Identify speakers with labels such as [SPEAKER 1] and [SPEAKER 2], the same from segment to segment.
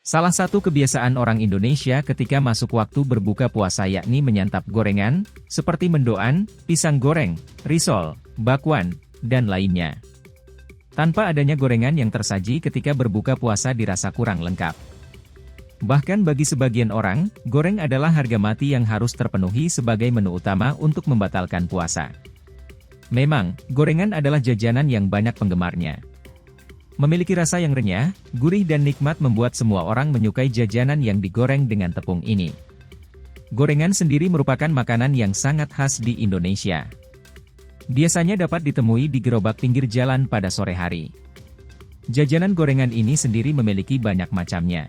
[SPEAKER 1] Salah satu kebiasaan orang Indonesia ketika masuk waktu berbuka puasa yakni menyantap gorengan, seperti mendoan, pisang goreng, risol, bakwan, dan lainnya. Tanpa adanya gorengan yang tersaji ketika berbuka puasa dirasa kurang lengkap. Bahkan bagi sebagian orang, goreng adalah harga mati yang harus terpenuhi sebagai menu utama untuk membatalkan puasa. Memang, gorengan adalah jajanan yang banyak penggemarnya. Memiliki rasa yang renyah, gurih dan nikmat membuat semua orang menyukai jajanan yang digoreng dengan tepung ini. Gorengan sendiri merupakan makanan yang sangat khas di Indonesia. Biasanya dapat ditemui di gerobak pinggir jalan pada sore hari. Jajanan gorengan ini sendiri memiliki banyak macamnya.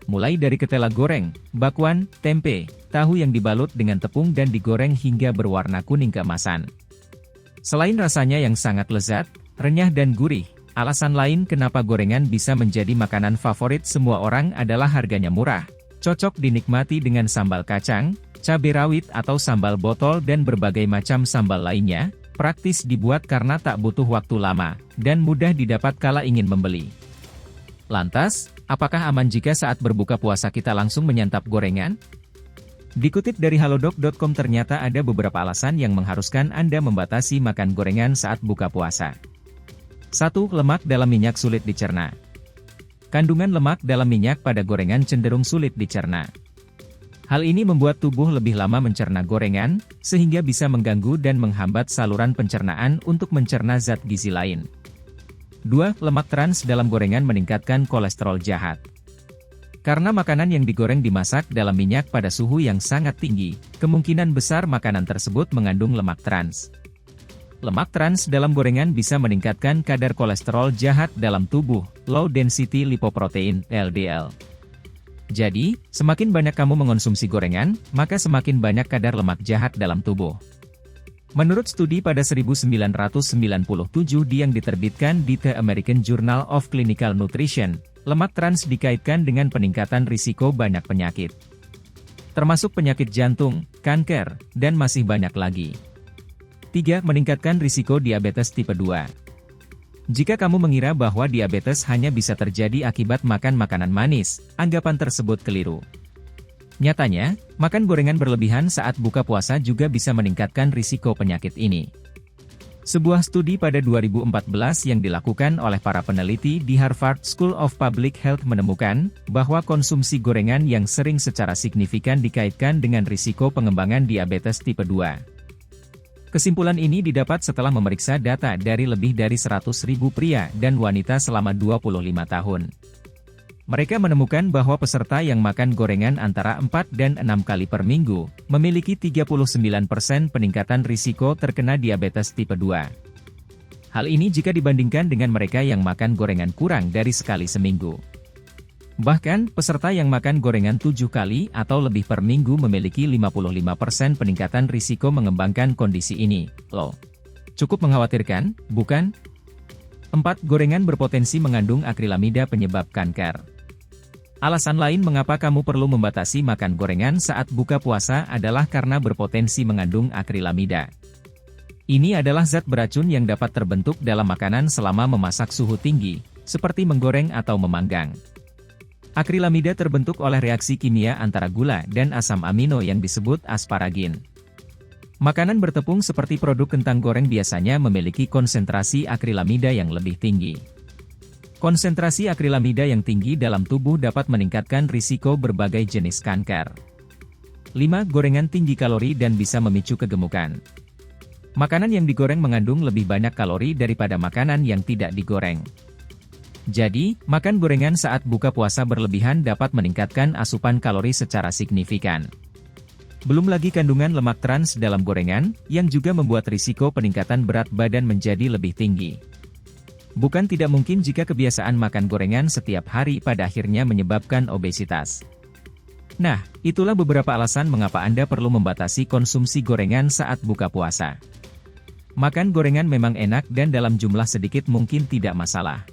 [SPEAKER 1] Mulai dari ketela goreng, bakwan, tempe, tahu yang dibalut dengan tepung dan digoreng hingga berwarna kuning keemasan. Selain rasanya yang sangat lezat, renyah dan gurih, alasan lain kenapa gorengan bisa menjadi makanan favorit semua orang adalah harganya murah, cocok dinikmati dengan sambal kacang, cabai rawit atau sambal botol dan berbagai macam sambal lainnya, praktis dibuat karena tak butuh waktu lama, dan mudah didapat kala ingin membeli. Lantas, apakah aman jika saat berbuka puasa kita langsung menyantap gorengan? Dikutip dari halodoc.com ternyata ada beberapa alasan yang mengharuskan Anda membatasi makan gorengan saat buka puasa. 1. Lemak dalam minyak sulit dicerna. Kandungan lemak dalam minyak pada gorengan cenderung sulit dicerna. Hal ini membuat tubuh lebih lama mencerna gorengan, sehingga bisa mengganggu dan menghambat saluran pencernaan untuk mencerna zat gizi lain. 2. Lemak trans dalam gorengan meningkatkan kolesterol jahat. Karena makanan yang digoreng dimasak dalam minyak pada suhu yang sangat tinggi, kemungkinan besar makanan tersebut mengandung lemak trans. Lemak trans dalam gorengan bisa meningkatkan kadar kolesterol jahat dalam tubuh, low density lipoprotein, LDL. Jadi, semakin banyak kamu mengonsumsi gorengan, maka semakin banyak kadar lemak jahat dalam tubuh. Menurut studi pada 1997 yang diterbitkan di The American Journal of Clinical Nutrition, lemak trans dikaitkan dengan peningkatan risiko banyak penyakit. Termasuk penyakit jantung, kanker, dan masih banyak lagi. 3. Meningkatkan risiko diabetes tipe 2. Jika kamu mengira bahwa diabetes hanya bisa terjadi akibat makan makanan manis, anggapan tersebut keliru. Nyatanya, makan gorengan berlebihan saat buka puasa juga bisa meningkatkan risiko penyakit ini. Sebuah studi pada 2014 yang dilakukan oleh para peneliti di Harvard School of Public Health menemukan bahwa konsumsi gorengan yang sering secara signifikan dikaitkan dengan risiko pengembangan diabetes tipe 2. Kesimpulan ini didapat setelah memeriksa data dari lebih dari 100.000 pria dan wanita selama 25 tahun. Mereka menemukan bahwa peserta yang makan gorengan antara 4 dan 6 kali per minggu, memiliki 39% peningkatan risiko terkena diabetes tipe 2. Hal ini jika dibandingkan dengan mereka yang makan gorengan kurang dari sekali seminggu. Bahkan, peserta yang makan gorengan 7 kali atau lebih per minggu memiliki 55% peningkatan risiko mengembangkan kondisi ini. Loh, cukup mengkhawatirkan, bukan? 4. Gorengan berpotensi mengandung akrilamida penyebab kanker. Alasan lain mengapa kamu perlu membatasi makan gorengan saat buka puasa adalah karena berpotensi mengandung akrilamida. Ini adalah zat beracun yang dapat terbentuk dalam makanan selama memasak suhu tinggi, seperti menggoreng atau memanggang. Akrilamida terbentuk oleh reaksi kimia antara gula dan asam amino yang disebut asparagin. Makanan bertepung seperti produk kentang goreng biasanya memiliki konsentrasi akrilamida yang lebih tinggi. Konsentrasi akrilamida yang tinggi dalam tubuh dapat meningkatkan risiko berbagai jenis kanker. 5. Gorengan tinggi kalori dan bisa memicu kegemukan. Makanan yang digoreng mengandung lebih banyak kalori daripada makanan yang tidak digoreng. Jadi, makan gorengan saat buka puasa berlebihan dapat meningkatkan asupan kalori secara signifikan. Belum lagi kandungan lemak trans dalam gorengan, yang juga membuat risiko peningkatan berat badan menjadi lebih tinggi. Bukan tidak mungkin jika kebiasaan makan gorengan setiap hari pada akhirnya menyebabkan obesitas. Nah, itulah beberapa alasan mengapa Anda perlu membatasi konsumsi gorengan saat buka puasa. Makan gorengan memang enak dan dalam jumlah sedikit mungkin tidak masalah.